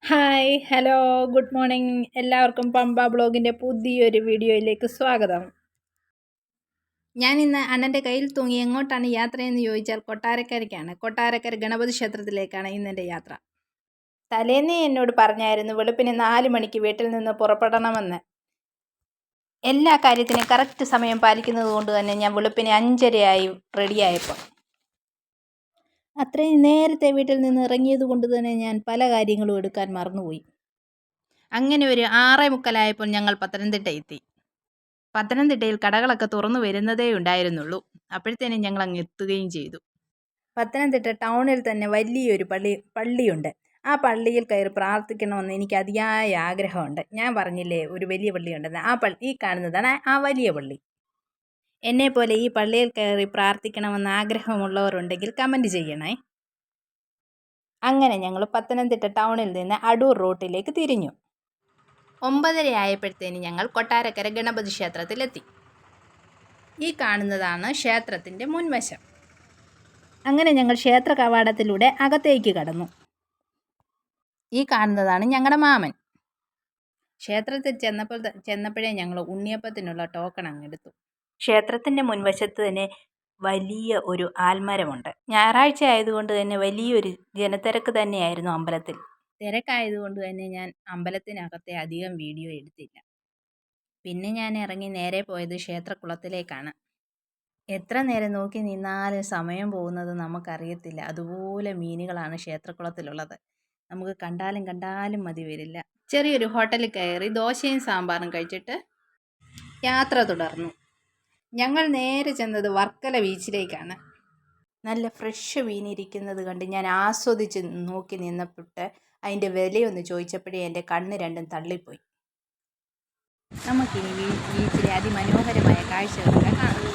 Hi hello good morning എല്ലാവർക്കും പമ്പ ബ്ലോഗിൻ്റെ പുതിയൊരു വീഡിയോയിലേക്ക് സ്വാഗതം. ഞാൻ ഇന്ന് അണ്ണൻ്റെ കയ്യിൽ തൂങ്ങി എങ്ങോട്ടാണ് യാത്രയെന്ന് ചോദിച്ചാൽ കൊട്ടാരക്കരയ്ക്കാണ്. കൊട്ടാരക്കര ഗണപതി ക്ഷേത്രത്തിലേക്കാണ് ഇന്നെൻ്റെ യാത്ര. തലേന്നേ എന്നോട് പറഞ്ഞായിരുന്നു വെളുപ്പിന് 4 മണിക്ക് വീട്ടിൽ നിന്ന് പുറപ്പെടണമെന്ന്. എല്ലാ കാര്യത്തിനും കറക്റ്റ് സമയം പാലിക്കുന്നത് കൊണ്ട് തന്നെ ഞാൻ വെളുപ്പിന് 5:30 റെഡിയായപ്പോൾ. അത്രയും നേരത്തെ വീട്ടിൽ നിന്ന് ഇറങ്ങിയത് കൊണ്ട് തന്നെ ഞാൻ പല കാര്യങ്ങളും എടുക്കാൻ മറന്നുപോയി. അങ്ങനെ ഒരു 6:45 ഞങ്ങൾ പത്തനംതിട്ട എത്തി. പത്തനംതിട്ടയിൽ കടകളൊക്കെ തുറന്നു വരുന്നതേ ഉണ്ടായിരുന്നുള്ളൂ. അപ്പോഴത്തേനും ഞങ്ങൾ അങ്ങ് എത്തുകയും ചെയ്തു. പത്തനംതിട്ട ടൗണിൽ തന്നെ വലിയൊരു പള്ളിയുണ്ട്. ആ പള്ളിയിൽ കയറി പ്രാർത്ഥിക്കണമെന്ന് എനിക്ക് അതിയായ ആഗ്രഹമുണ്ട്. ഞാൻ പറഞ്ഞില്ലേ ഒരു വലിയ പള്ളിയുണ്ടെന്ന്. ഈ കാണുന്നതാണ് ആ വലിയ പള്ളി. എന്നെപ്പോലെ ഈ പള്ളിയിൽ കയറി പ്രാർത്ഥിക്കണമെന്ന് ആഗ്രഹമുള്ളവരുണ്ടെങ്കിൽ കമൻറ്റ് ചെയ്യണേ. അങ്ങനെ ഞങ്ങൾ പത്തനംതിട്ട ടൗണിൽ നിന്ന് അടൂർ റൂട്ടിലേക്ക് തിരിഞ്ഞു. 9:30 ആയപ്പോഴത്തേന് ഞങ്ങൾ കൊട്ടാരക്കര ഗണപതി ക്ഷേത്രത്തിലെത്തി. ഈ കാണുന്നതാണ് ക്ഷേത്രത്തിൻ്റെ മുൻവശം. അങ്ങനെ ഞങ്ങൾ ക്ഷേത്ര കവാടത്തിലൂടെ അകത്തേക്ക് കടന്നു. ഈ കാണുന്നതാണ് ഞങ്ങളുടെ മാമൻ. ക്ഷേത്രത്തിൽ ചെന്നപ്പോഴേ ഞങ്ങൾ ഉണ്ണിയപ്പത്തിനുള്ള ടോക്കൺ അങ്ങെടുത്തു. ക്ഷേത്രത്തിൻ്റെ മുൻവശത്ത് തന്നെ വലിയ ഒരു ആൽമരമുണ്ട്. ഞായറാഴ്ച ആയതുകൊണ്ട് തന്നെ വലിയൊരു ജനത്തിരക്ക് തന്നെയായിരുന്നു അമ്പലത്തിൽ. തിരക്കായതുകൊണ്ട് തന്നെ ഞാൻ അമ്പലത്തിനകത്തെ അധികം വീഡിയോ എടുത്തില്ല. പിന്നെ ഞാൻ ഇറങ്ങി നേരെ പോയത് ക്ഷേത്രക്കുളത്തിലേക്കാണ്. എത്ര നേരം നോക്കി നിന്നാലും സമയം പോകുന്നത് നമുക്കറിയത്തില്ല. അതുപോലെ മീനുകളാണ് ക്ഷേത്രക്കുളത്തിലുള്ളത്. നമുക്ക് കണ്ടാലും മതി വരില്ല. ചെറിയൊരു ഹോട്ടലിൽ കയറി ദോശയും സാമ്പാറും കഴിച്ചിട്ട് യാത്ര തുടർന്നു. ഞങ്ങൾ നേരെ ചെന്നത് വർക്കല ബീച്ചിലേക്കാണ്. നല്ല ഫ്രഷ് മീനിരിക്കുന്നത് കണ്ട് ഞാൻ ആസ്വദിച്ച് നോക്കി നിന്നപ്പോട്ട് അതിൻ്റെ വിലയൊന്ന് ചോദിച്ചപ്പോഴേ എൻ്റെ കണ്ണ് രണ്ടും തള്ളിപ്പോയി. നമുക്കിനി ബീച്ചിലെ അതിമനോഹരമായ കാഴ്ചകളൊക്കെ കാണാം.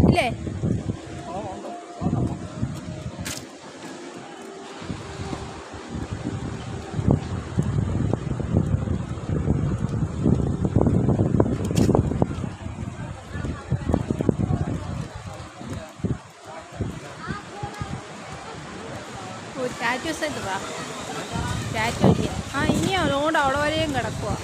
ഇല്ലേ ടാറ്റു സെറ്റ് വാ. ടാറ്റു ഇല്ല. ഇനിയോ അതുകൊണ്ട് അവിടെ വരെയും കിടക്കുക.